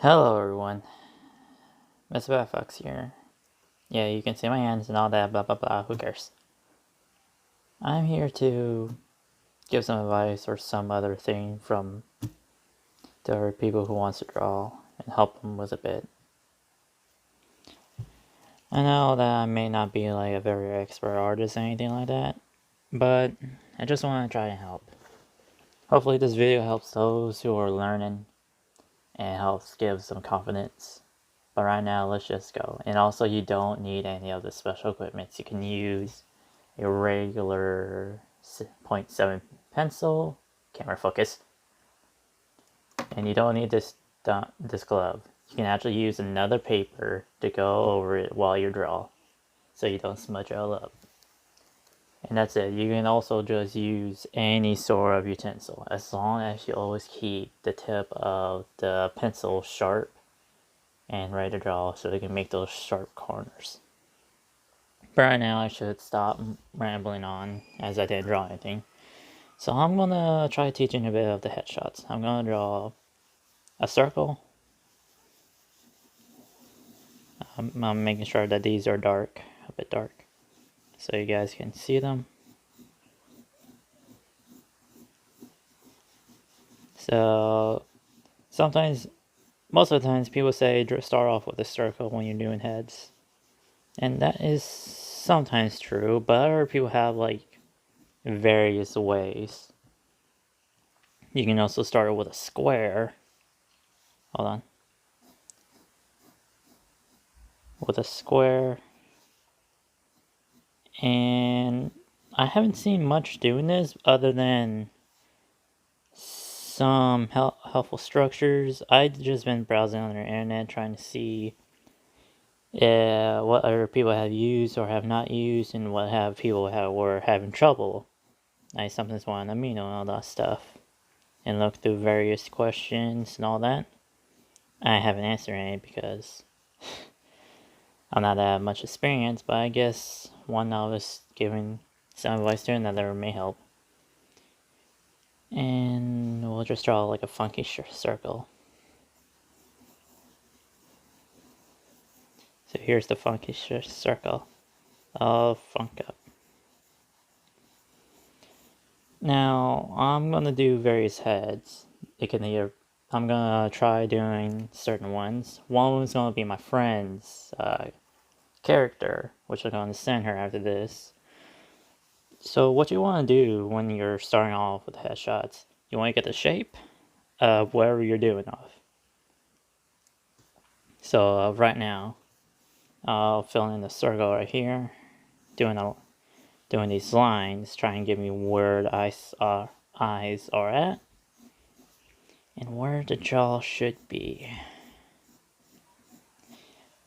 Hello everyone, MrBadFox here. Yeah, you can see my hands and all that, blah blah blah, who cares. I'm here to give some advice or some other thing from the other people who wants to draw and help them with a bit. I know that I may not be like a very expert artist or anything like that, but I just want to try and help. Hopefully this video helps those who are learning and helps give some confidence. But right now, let's just go. And also, you don't need any of the special equipment. You can use a regular 0.7 pencil, camera focus, and you don't need this glove. You can actually use another paper to go over it while you draw, so you don't smudge it all up. And that's it. You can also just use any sort of utensil, as long as you always keep the tip of the pencil sharp and ready to draw, so they can make those sharp corners. But right now I should stop rambling on, as I didn't draw anything. So I'm gonna try teaching a bit of the headshots. I'm gonna draw a circle. I'm making sure that these are dark, a bit dark, so you guys can see them. So sometimes, most of the times, people say start off with a circle when you're doing heads, and that is sometimes true, but other people have like various ways. You can also start with a square. Hold on. With a square. And I haven't seen much doing this other than some helpful structures. I've just been browsing on the internet trying to see what other people have used or have not used, and what have people were having trouble. I sometimes want to know all that stuff and look through various questions and all that. I haven't answered any because I'm not that much experience, but I guess one novice giving some advice to another may help. And we'll just draw like a funky circle. So here's the funky circle. I'll funk up. Now I'm gonna do various heads. I'm gonna try doing certain ones. One is gonna be my friend's character, which I'm gonna send her after this. So what you want to do when you're starting off with headshots, you want to get the shape of whatever you're doing off. So right now, I'll fill in the circle right here, doing these lines, trying to give me where the eyes are at, and where the jaw should be.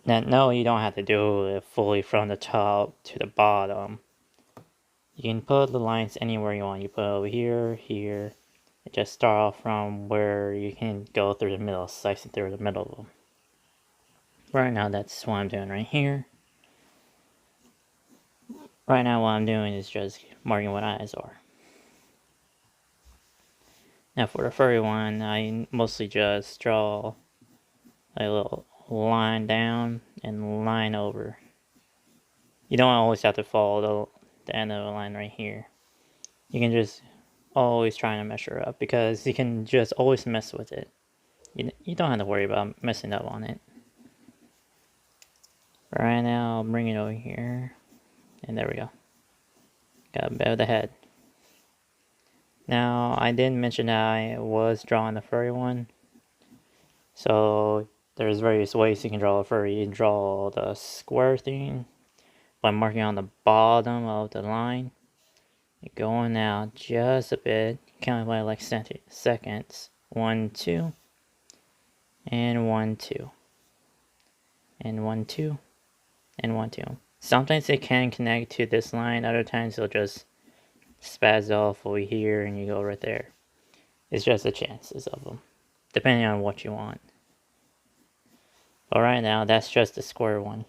Now, no, you don't have to do it fully from the top to the bottom. You can put the lines anywhere you want. You put it over here, here. And just start off from where you can go through the middle, slicing through the middle of them. Right now, that's what I'm doing right here. Right now, what I'm doing is just marking what eyes are. Now, for the furry one, I mostly just draw a little line down and line over. You don't always have to follow the end of the line right here. You can just always try to measure up, because you can just always mess with it. You don't have to worry about messing up on it. Right now, I'll bring it over here. And there we go. Got a bit of the head. Now, I didn't mention that I was drawing the furry one. So, there's various ways you can draw a furry. You can draw the square thing by marking on the bottom of the line. You're going out just a bit, counting by like seconds. 1, 2. And 1, 2. And 1, 2. And 1, 2. Sometimes it can connect to this line, other times it'll just spaz off over here and you go right there. It's just the chances of them, depending on what you want. But right now, that's just the square one.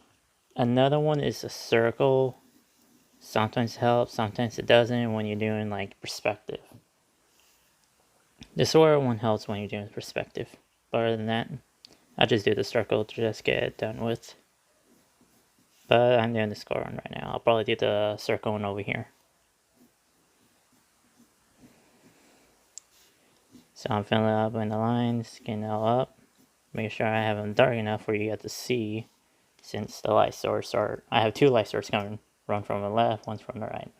Another one is a circle. Sometimes it helps, sometimes it doesn't when you're doing like perspective. The square one helps when you're doing perspective. But other than that, I'll just do the circle to just get it done with. But I'm doing the score one right now. I'll probably do the circle one over here. So I'm filling up in the lines, getting it all up. Making sure I have them dark enough where you get to see, since the light source are, I have two light sources coming, one from the left, one from the right,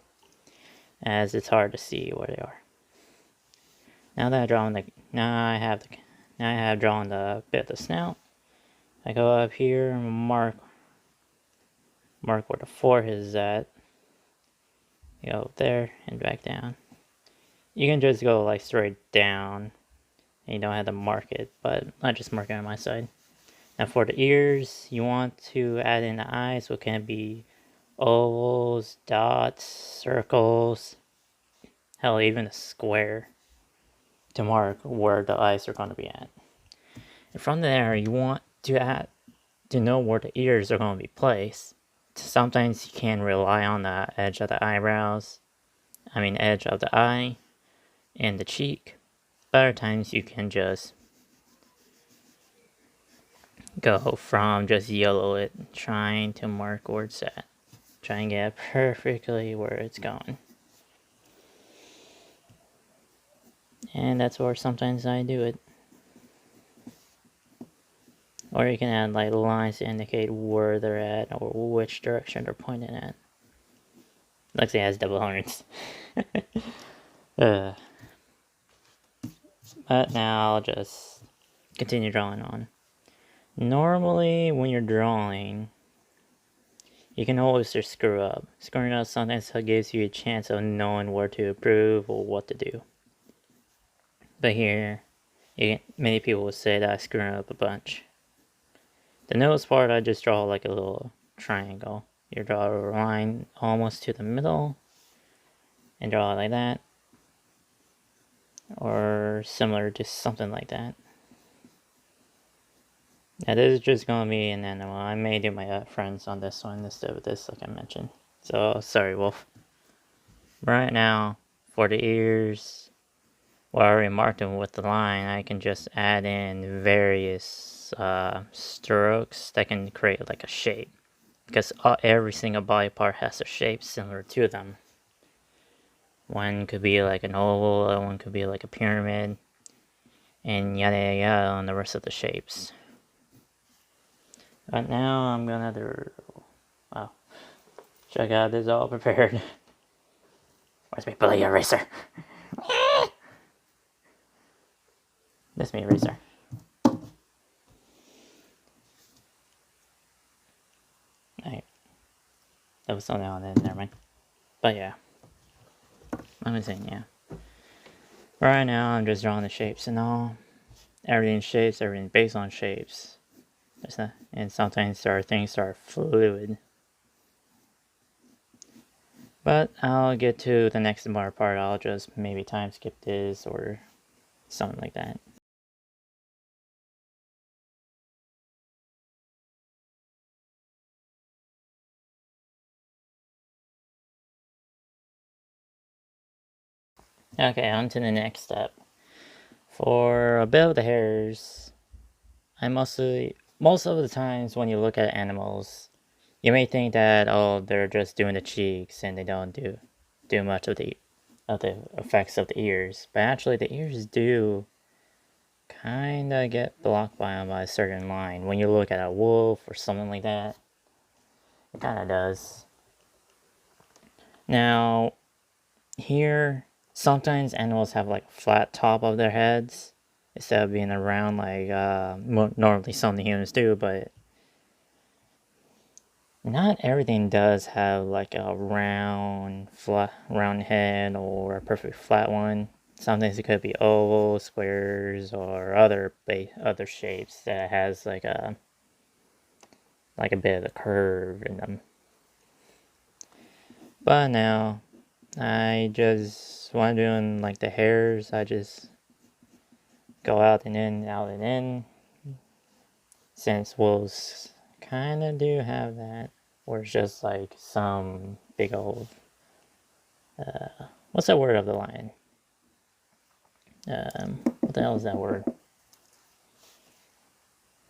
as it's hard to see where they are. Now that I have drawn the bit of the snout. I go up here and mark where the forehead is at. You go up there and back down. You can just go like straight down, and you don't have to mark it, but I just mark it on my side. Now for the ears, you want to add in the eyes, so it can be ovals, dots, circles, hell, even a square to mark where the eyes are going to be at. And from there, you want to know where the ears are going to be placed. Sometimes you can rely on the edge of the edge of the eye and the cheek. Other times you can just go from just yellow it, trying to mark where it's at. Try and get perfectly where it's going. And that's where sometimes I do it. Or you can add like lines to indicate where they're at or which direction they're pointing at. Looks like it has double horns. But now I'll just continue drawing on. Normally when you're drawing, you can always just screw up. Screwing up sometimes gives you a chance of knowing where to improve or what to do. But here, many people will say that I screw up a bunch. The nose part, I just draw like a little triangle. You draw a line almost to the middle, and draw it like that. Or similar to something like that. Now this is just going to be an animal. I may do my friends on this one instead of this, like I mentioned. So, sorry, Wolf. Right now, for the ears, well, I already marked them with the line. I can just add in various strokes that can create like a shape. Because every single body part has a shape similar to them. One could be like an oval, one could be like a pyramid, and yada yada yada on the rest of the shapes. But now I'm gonna do... Wow. Check out, this is all prepared. Where's my bully eraser? This me eraser. Alright. That was something on it, never mind. But yeah. I'm saying, yeah. Right now I'm just drawing the shapes and all. Everything shapes, everything based on shapes. And sometimes there are things that are fluid. But I'll get to the next bar part. I'll just maybe time skip this or something like that. Okay, on to the next step. For a bit of the hairs, most of the times when you look at animals, you may think that, oh, they're just doing the cheeks and they don't do much of the effects of the ears. But actually the ears do kinda get blocked by a certain line. When you look at a wolf or something like that, it kinda does. Now, here, sometimes animals have like a flat top of their heads instead of being around like normally some of the humans do, but not everything does have like a round head or a perfect flat one. Sometimes it could be ovals, squares, or other shapes that has like a bit of a curve in them. But now, I just, when I'm doing like the hairs, I just go out and in, out and in. Since wolves kind of do have that, or it's just like some big old, what's that word of the lion? What the hell is that word?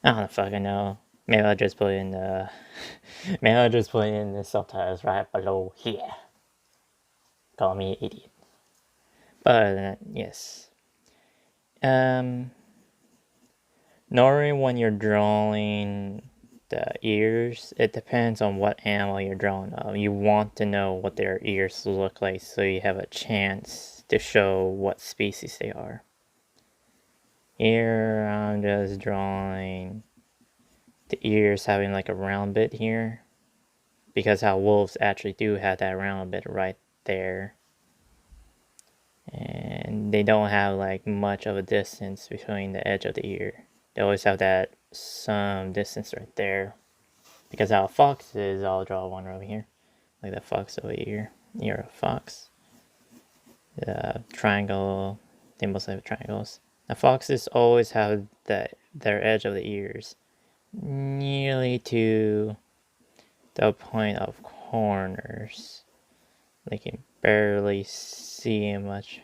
I don't fucking know. Maybe I'll just put in the maybe I'll just put in the subtitles right below here. Call me an idiot. But other than that, yes. Normally when you're drawing the ears, it depends on what animal you're drawing of. You want to know what their ears look like so you have a chance to show what species they are. Here I'm just drawing the ears having like a round bit here, because how wolves actually do have that round bit right there. And they don't have like much of a distance between the edge of the ear. They always have that some distance right there. Because how a fox is, I'll draw one over here. Like the fox over here. You're a fox. The triangle, they mostly have triangles. The foxes always have their edge of the ears nearly to the point of corners. They can barely see much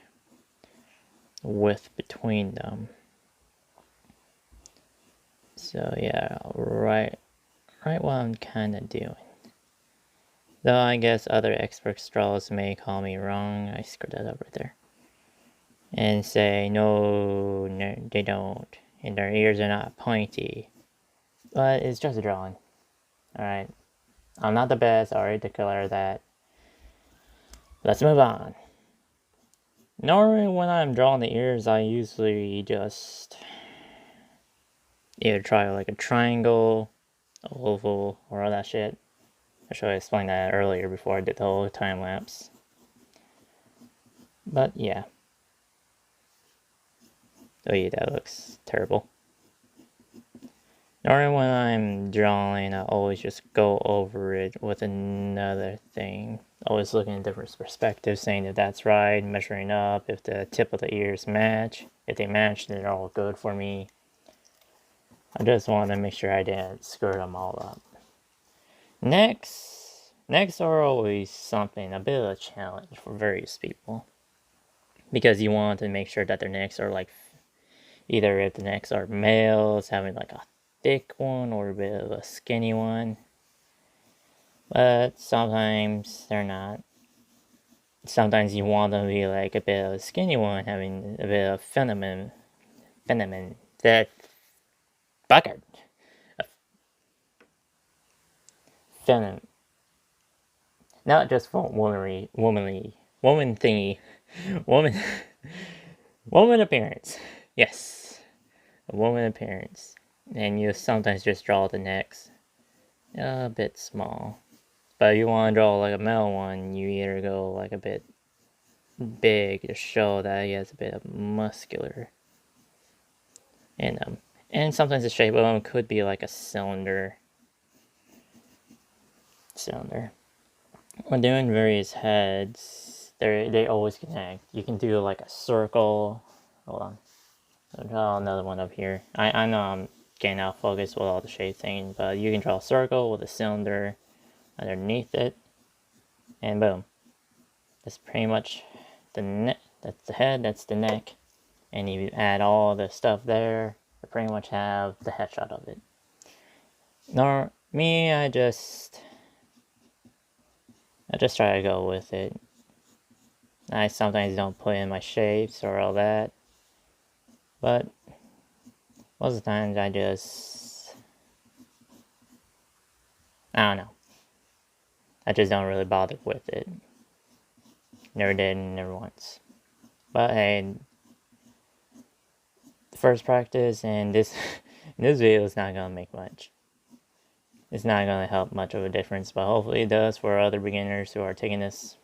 width between them. So yeah, right what I'm kind of doing. Though I guess other expert draws may call me wrong. I screwed that up right there. And say, no, they don't. And their ears are not pointy. But it's just a drawing. Alright. I'm not the best, I already declared that. Let's move on. Normally when I'm drawing the ears, I usually just either try like a triangle, a oval, or all that shit. I should have explained that earlier before I did the whole time lapse. But yeah. Oh yeah, that looks terrible. Normally when I'm drawing, I always just go over it with another thing. Always looking at different perspectives, saying if that's right, measuring up, if the tip of the ears match. If they match, then they're all good for me. I just wanted to make sure I didn't screw them all up. Necks are always something, a bit of a challenge for various people. Because you want to make sure that their necks are like, either if the necks are males, having like a thick one or a bit of a skinny one. But sometimes they're not. Sometimes you want them to be like a bit of a skinny one, having a bit of feminine, that bucket. Feminine. Not just woman thingy. Woman, woman appearance. Yes. A woman appearance. And you sometimes just draw the necks a bit small. But if you want to draw like a male one, you either go like a bit big to show that he has a bit of muscular in him. And sometimes the shape of them could be like a cylinder. When doing various heads, they always connect. You can do like a circle. Hold on. I'll draw another one up here. I know I'm getting out of focus with all the shape thing, but you can draw a circle with a cylinder underneath it. And boom. That's pretty much the neck. That's the head, that's the neck. And you add all the stuff there, you pretty much have the headshot of it. Nor me, I just try to go with it. I sometimes don't put in my shapes or all that, but most of the times I don't know. I just don't really bother with it. Never did, never once. But hey, the first practice and this video is not gonna make much. It's not gonna help much of a difference, but hopefully it does for other beginners who are taking this.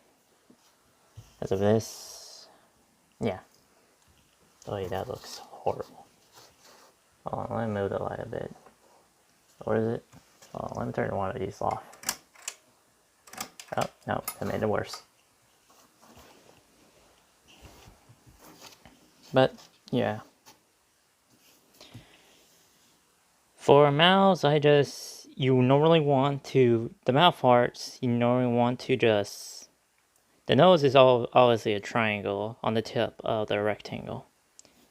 As of this, yeah. Oh yeah, that looks horrible. Hold on, let me move the light a bit. Or is it? Oh, let me turn one of these off. Oh, no, that made it worse. But, yeah. For mouths, you normally want to, the mouth parts, you normally want to just, the nose is obviously a triangle on the tip of the rectangle,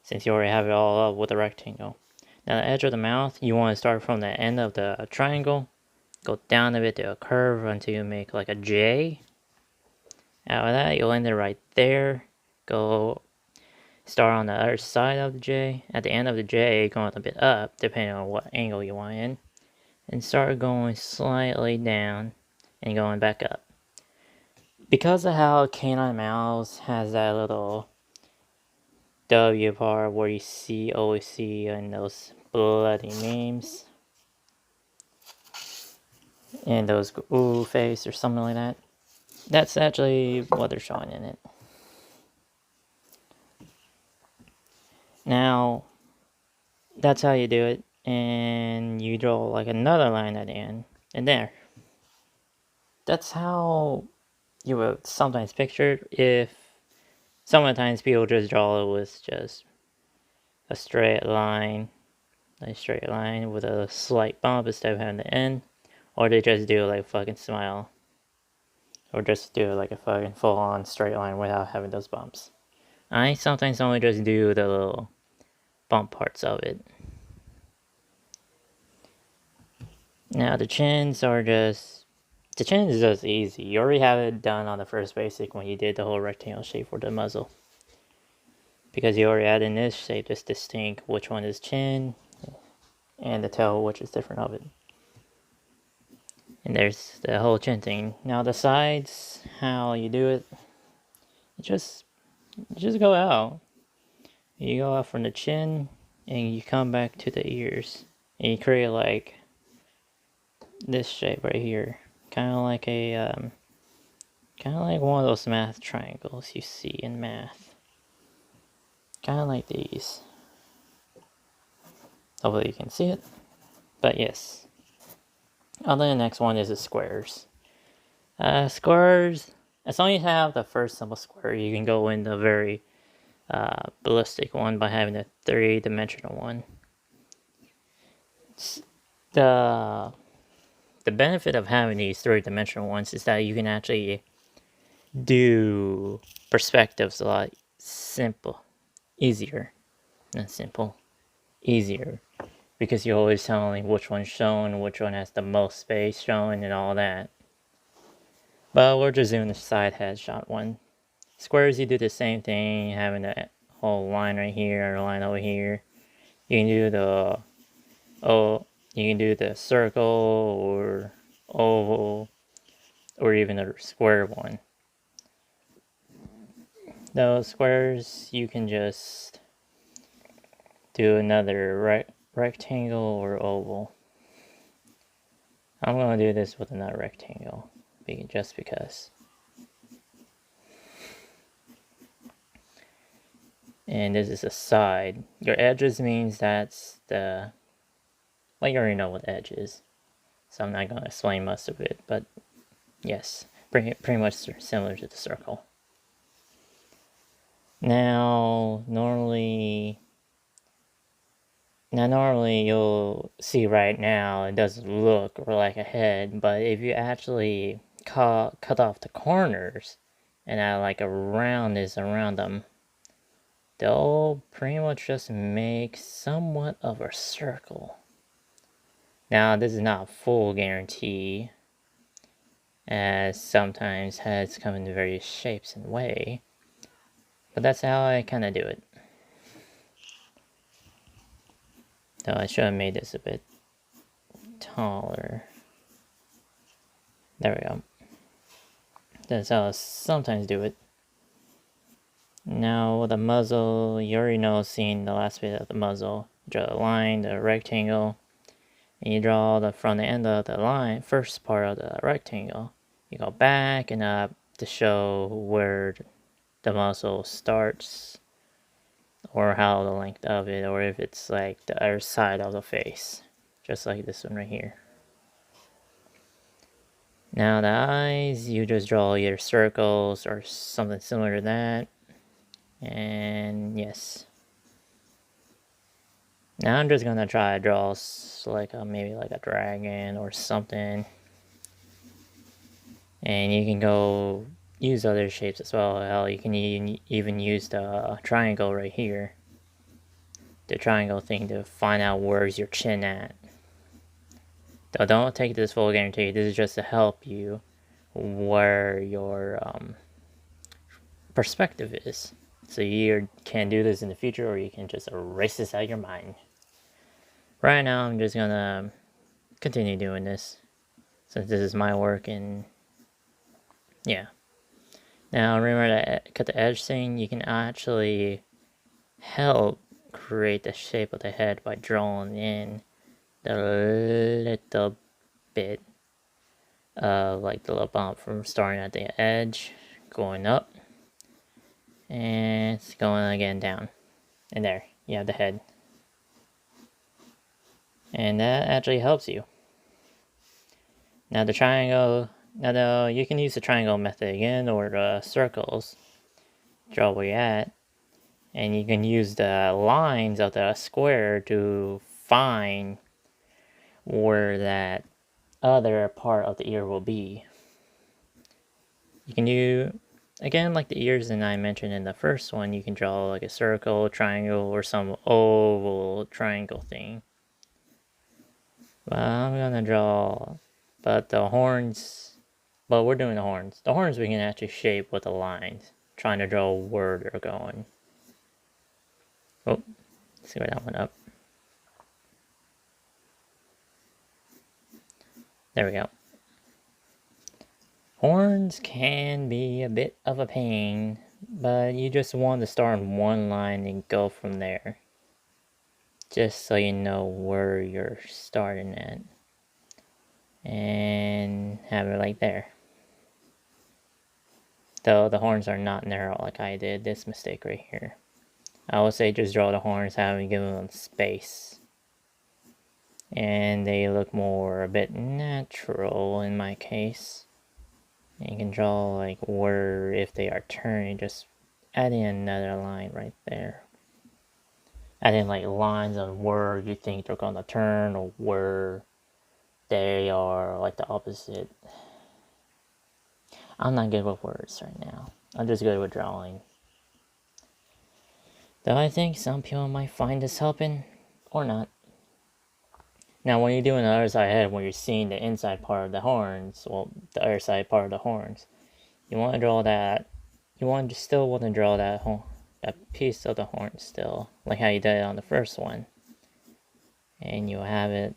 since you already have it all up with a rectangle. Now the edge of the mouth, you want to start from the end of the triangle, go down a bit to a curve until you make like a J. Out of that, you'll end it right there. Go start on the other side of the J. At the end of the J, going a bit up, depending on what angle you want in. And start going slightly down and going back up. Because of how canine mouse has that little W part where you always see in those bloody memes. And those ooh face or something like that. That's actually what they're showing in it. Now, that's how you do it. And you draw like another line at the end. And there. That's how you would sometimes picture it if sometimes people just draw it with just a straight line with a slight bump instead of having the end, or they just do like a fucking smile, or just do like a fucking full-on straight line without having those bumps. I sometimes only just do the little bump parts of it. Now the chins is just easy. You already have it done on the first basic when you did the whole rectangle shape for the muzzle. Because you already had in this shape, it's distinct which one is chin, and the tail which is different of it. And there's the whole chin thing. Now the sides, how you do it, you just go out. You go out from the chin, and you come back to the ears. And you create like this shape right here. Kind of like one of those math triangles you see in math. Kind of like these. Hopefully you can see it. But yes. The next one is the squares. Squares, as long as you have the first simple square, you can go in the very ballistic one by having a 3-dimensional one. The benefit of having these 3-dimensional ones is that you can actually do perspectives a lot easier, because you're always telling which one's shown, which one has the most space shown, and all that. But we're just doing the side headshot one. Squares, you do the same thing, having a whole line right here, or a line over here. You can do the circle or oval, or even a square one. Those squares, you can just do another rectangle or oval. I'm going to do this with another rectangle, just because. And this is a side. Your edges means that's the... Well, you already know what edge is, so I'm not going to explain most of it, but yes, pretty much similar to the circle. Now, normally you'll see right now it doesn't look like a head, but if you actually cut off the corners and add like a roundness around them, they'll pretty much just make somewhat of a circle. Now, this is not a full guarantee, as sometimes heads come in various shapes and way, but that's how I kind of do it. Though I should have made this a bit taller. There we go. That's how I sometimes do it. Now with the muzzle, you already know, seeing the last bit of the muzzle. Draw a line, the rectangle, and you draw from the end of the line, first part of the rectangle. You go back and up to show where the muzzle starts, or how the length of it, or if it's like the other side of the face, just like this one right here. Now the eyes, you just draw either circles or something similar to that. And yes. Now I'm just gonna try to draw like maybe like a dragon or something. And you can go use other shapes as well. Hell, you can even use the triangle right here the triangle thing to find out where's your chin at. Though don't take this full guarantee. This is just to help you where your perspective is. So you can do this in the future, or you can just erase this out of your mind. Right now, I'm just gonna continue doing this since this is my work, and yeah. Now remember that cut the edge thing. You can actually help create the shape of the head by drawing in the little bit of like the little bump from starting at the edge, going up, and it's going again down. And there, you have the head. And that actually helps you. Now the triangle, you can use the triangle method again, or the circles. Draw where you're at. And you can use the lines of the square to find where that other part of the ear will be. You can do, again, like the ears that I mentioned in the first one, you can draw like a circle, triangle, or some oval triangle thing. Well, I'm gonna draw, but the horns, but we're doing the horns. The horns we can actually shape with the lines, trying to draw where they're going. Oh, let's see where that went up. There we go. Horns can be a bit of a pain, but you just want to start on one line and go from there. Just so you know where you're starting at. And have it like there. Though the horns are not narrow like I did this mistake right here. I would say just draw the horns, having given them space. And they look more a bit natural in my case. And you can draw like where, if they are turning, just add in another line right there. Add in like lines on where you think they're gonna turn, or where they are like the opposite. I'm not good with words right now. I'm just good with drawing. Though I think some people might find this helping, or not. Now when you're doing the other side head, when you're seeing the inside part of the horns, well, the other side part of the horns, you want to draw that, still want to draw that piece of the horn still, like how you did it on the first one. And you have it,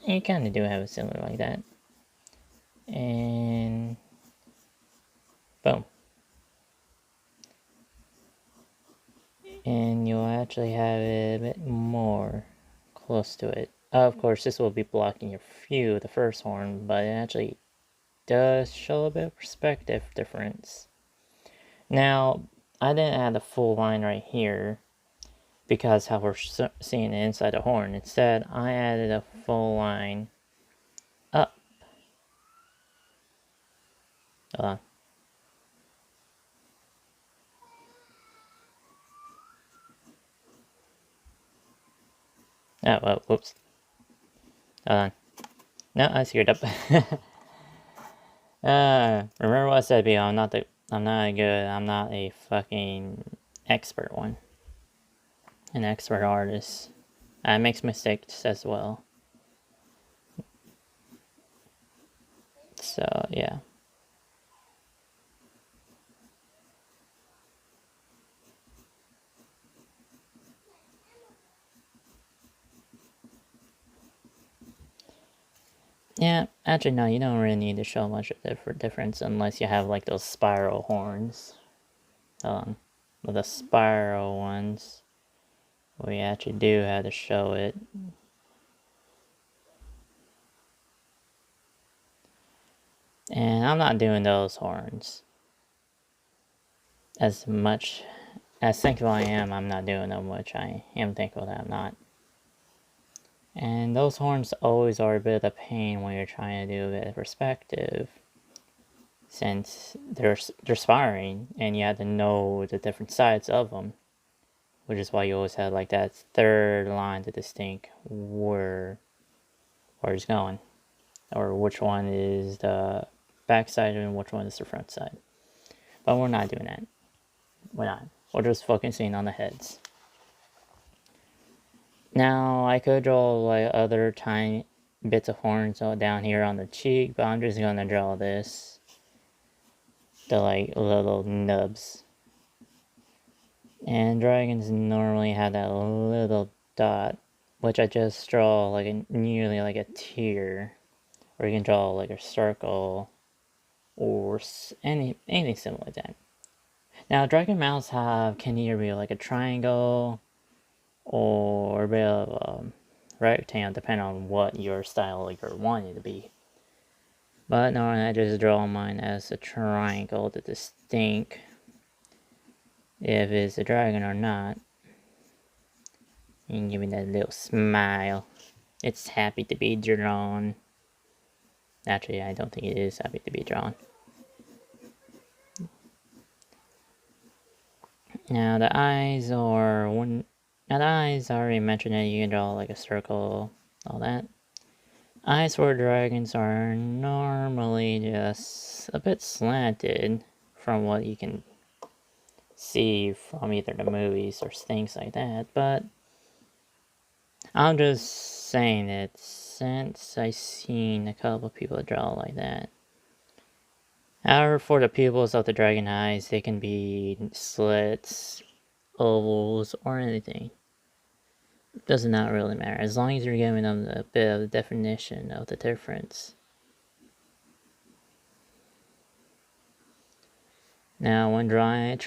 you kind of do have it similar like that. And boom. And you'll actually have it a bit more close to it. Of course, this will be blocking your view, the first horn, but it actually does show a bit of perspective difference. Now, I didn't add a full line right here because how we're seeing the inside the horn. Instead, I added a full line up. Hold on. Oh, well, whoops. Hold on. No, I screwed up. Remember what I said before, I'm not a fucking expert one. An expert artist. I make mistakes as well. So, yeah. Yeah, actually no, you don't really need to show much of a difference unless you have like those spiral horns. With the spiral ones, we actually do have to show it. And I'm not doing those horns as much. As thankful I am, I'm not doing them, which I am thankful that I'm not. And those horns always are a bit of a pain when you're trying to do a bit of perspective, since they're spiring and you have to know the different sides of them, which is why you always have like that third line to distinct where it's going, or which one is the back side and which one is the front side. But we're not doing that. We're not. We're just focusing on the heads. Now, I could draw like other tiny bits of horns down here on the cheek, but I'm just gonna draw this. The like little nubs. And dragons normally have that little dot, which I just draw like nearly like a tear. Or you can draw like a circle or anything similar like that. Now, dragon mouths can either be like a triangle or a bit of a rectangle, depending on what your style you're wanting to be. But normally I just draw mine as a triangle to distinct if it's a dragon or not. And give me that little smile. It's happy to be drawn. Actually, I don't think it is happy to be drawn. Now the eyes are now the eyes, I already mentioned that you can draw like a circle, all that. Eyes for dragons are normally just a bit slanted from what you can see from either the movies or things like that, but I'm just saying it since I've seen a couple people draw like that. However, for the pupils of the dragon eyes, they can be slits, ovals, or anything. It does not really matter, as long as you're giving them a bit of the definition of the difference. Now, when trying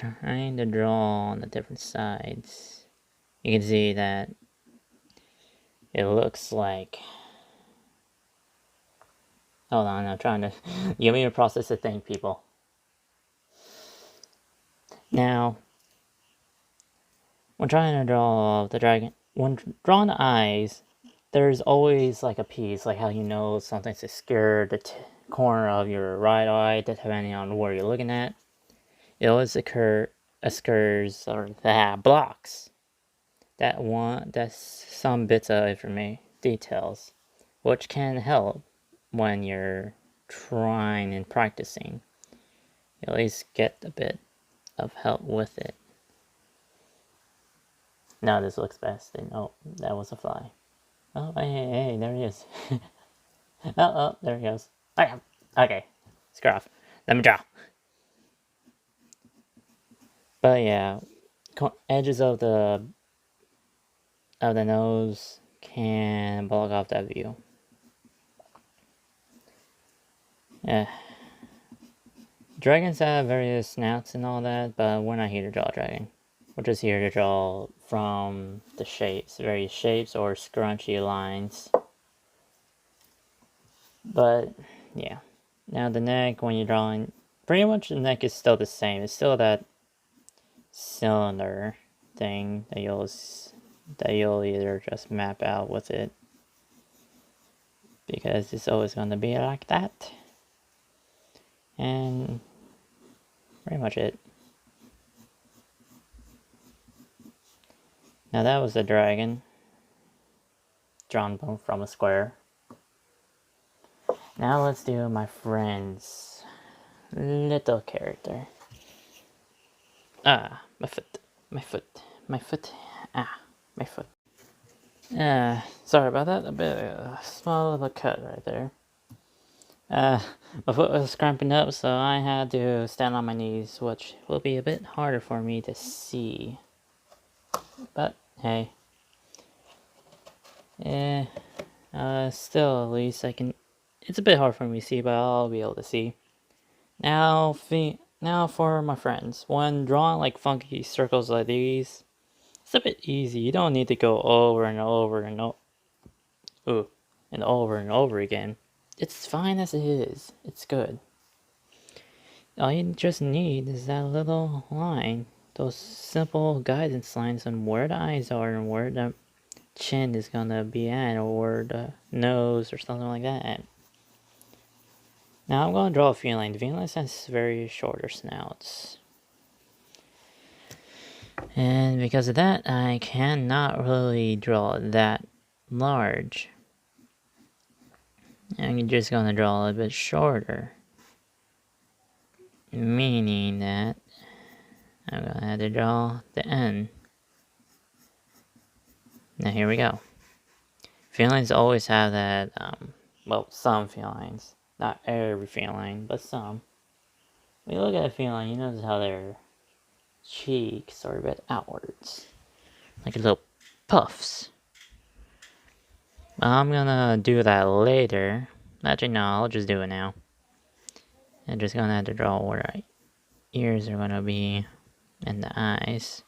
to draw on the different sides, you can see that it looks like... Hold on, I'm trying to... Give me a process to think, people. Now, when trying to draw the dragon... When drawing the eyes, there's always like a piece, like how you know something's obscured the corner of your right eye, depending on where you're looking at. It always occurs or that blocks that's some bits of information details, which can help when you're trying and practicing. You at least get a bit of help with it. Now this looks best. And oh, that was a fly. Oh, hey, there he is. oh, there he goes. Okay, screw off. Let me draw. But yeah, edges of the nose can block off that view. Yeah. Dragons have various snouts and all that, but we're not here to draw a dragon. We're just here to draw from the shapes, various shapes or scrunchy lines. But, yeah. Now the neck, when you're drawing, pretty much the neck is still the same. It's still that cylinder thing that you'll either just map out with it, because it's always going to be like that. And pretty much it. Now that was the dragon, drawn from a square. Now let's do my friend's little character. Ah, my foot, my foot, my foot, ah, my foot. Sorry about that, a bit of a small little cut right there. My foot was cramping up, so I had to stand on my knees, which will be a bit harder for me to see. But, hey. Still, at least I can... It's a bit hard for me to see, but I'll be able to see. Now for my friends. When drawing like funky circles like these, it's a bit easy. You don't need to go over and over and over again. It's fine as it is. It's good. All you just need is that little line. Those simple guidance lines on where the eyes are and where the chin is gonna be at, or where the nose or something like that. Now I'm gonna draw a feline. The feline has very shorter snouts. And because of that, I cannot really draw that large. I'm just gonna draw a little bit shorter. Meaning that I'm gonna have to draw the end. Now here we go. Felines always have that, well, some felines. Not every feline, but some. When you look at a feline, you notice how their cheeks are a bit outwards. Like little puffs. I'm gonna do that later. Actually, no, I'll just do it now. I'm just gonna have to draw where our ears are gonna be, and the eyes,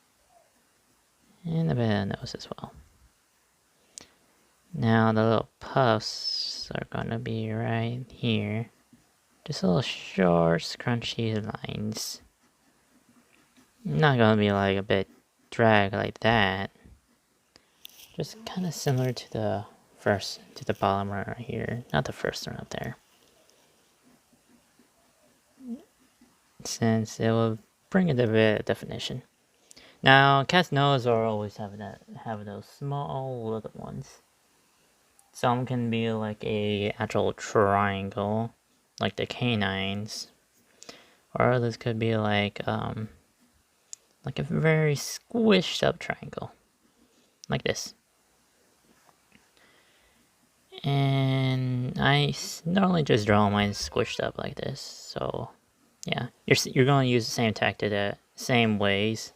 and a bit of the nose as well. Now the little puffs are gonna be right here. Just little short, scrunchy lines. Not gonna be like a bit drag like that. Just kind of similar to the bottom right here. Not the first one up there. Since it will bring it a bit of definition. Now, cat's nose are always have those small little ones. Some can be like a actual triangle, like the canines, or others could be like a very squished up triangle, like this. And I normally just draw mine squished up like this. So yeah, you're going to use the same tactic, the same ways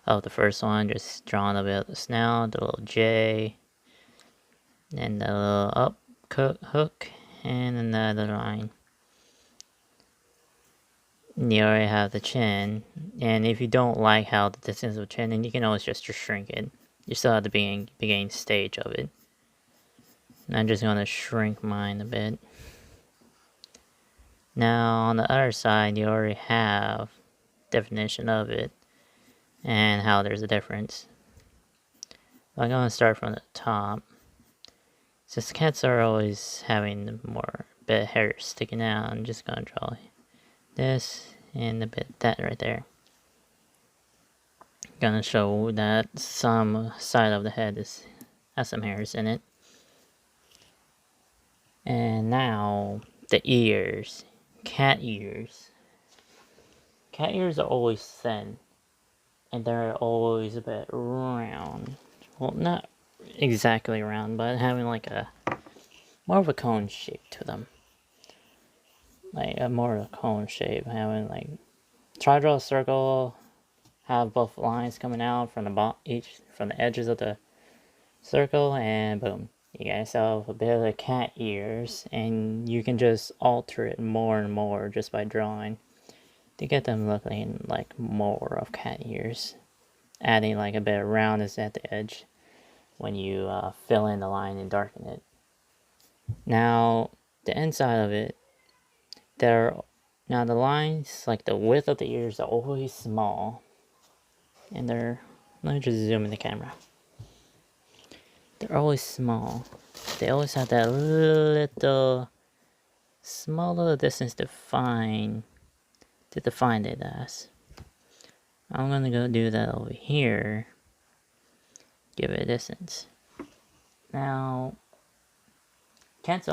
of the first one. Just drawing a bit of the snout, the little J, and the little up hook, and another line. And you already have the chin, and if you don't like how the distance of the chin, then you can always just shrink it. You still have the beginning stage of it. And I'm just gonna shrink mine a bit. Now on the other side, you already have definition of it and how there's a difference. I'm gonna start from the top. Since cats are always having more bit of hair sticking out, I'm just gonna draw this and a bit that right there. Gonna show that some side of the head has some hairs in it. And now the ears. Cat ears. Cat ears are always thin, and they're always a bit round. Well, not exactly round, but having like a more of a cone shape to them. Like a more of a cone shape, having like try to draw a circle, have both lines coming out from from the edges of the circle, and boom, you get yourself a bit of the cat ears, and you can just alter it more and more just by drawing to get them looking like more of cat ears, adding like a bit of roundness at the edge when you fill in the line and darken it. Now the inside of it, now the lines, like the width of the ears, are always small, and let me just zoom in the camera. They're always small. They always have that small little distance to define it as. I'm gonna go do that over here. Give it a distance. Now, cats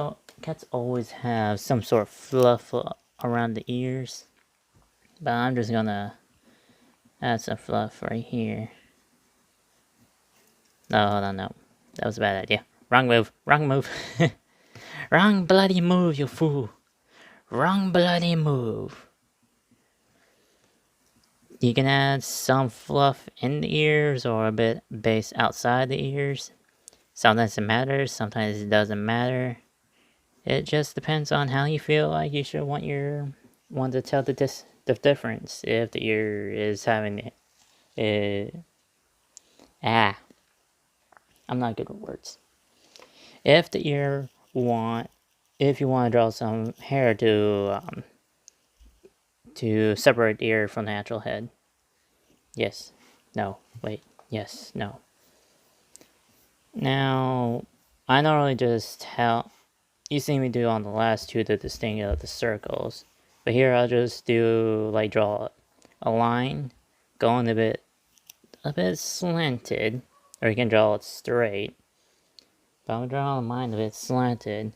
always have some sort of fluff around the ears, but I'm just gonna add some fluff right here. No, hold on, no. That was a bad idea. Wrong move. Wrong move. Wrong bloody move, you fool. Wrong bloody move. You can add some fluff in the ears or a bit base outside the ears. Sometimes it matters, sometimes it doesn't matter. It just depends on how you feel like you should want to tell the difference. If the ear is having I'm not good with words. If you want to draw some hair to separate the ear from the actual head. Yes. No. Wait. Yes. No. Now, I normally just you see me do on the last two the distinction of the circles, but here I'll just do like draw a line going a bit slanted, or you can draw it straight. But I'm drawing mine a bit slanted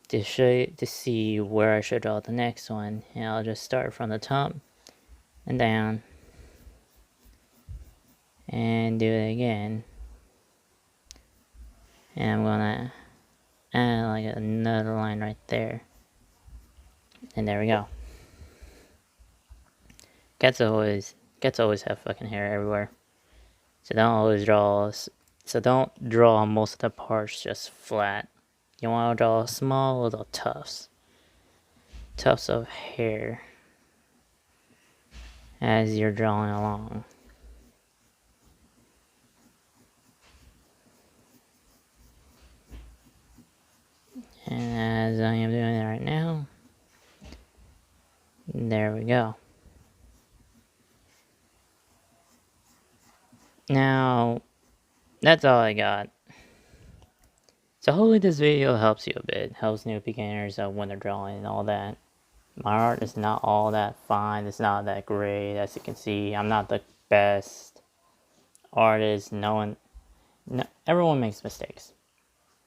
to see where I should draw the next one, and I'll just start from the top and down and do it again. And I'm gonna add like another line right there. And there we go. Cats always have fucking hair everywhere. So don't draw most of the parts just flat. You want to draw small little tufts of hair as you're drawing along. And as I am doing it right now, there we go. Now, that's all I got. So hopefully this video helps you a bit, helps new beginners when they're drawing and all that. My art is not all that fine, it's not that great, as you can see. I'm not the best artist, everyone makes mistakes.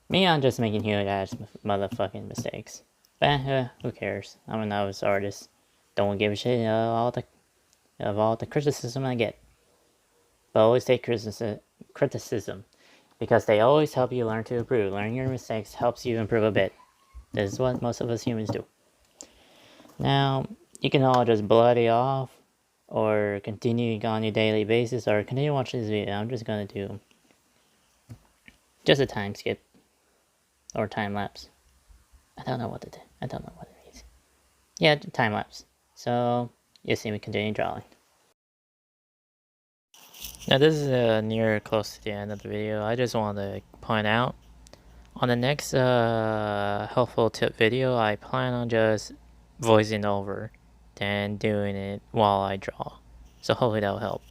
Me, I'm just making huge ass motherfucking mistakes. But who cares? I'm a novice artist. Don't give a shit of all the criticism I get. But always take criticism, because they always help you learn to improve. Learning your mistakes helps you improve a bit. This is what most of us humans do. Now, you can all just bloody off, or continue on your daily basis, or continue watching this video. I'm just gonna do just a time skip, or time lapse. I don't know what it means. Yeah, time lapse. So, you see me continue drawing. Now this is near close to the end of the video. I just want to point out, on the next helpful tip video, I plan on just voicing over and doing it while I draw. So hopefully that will help.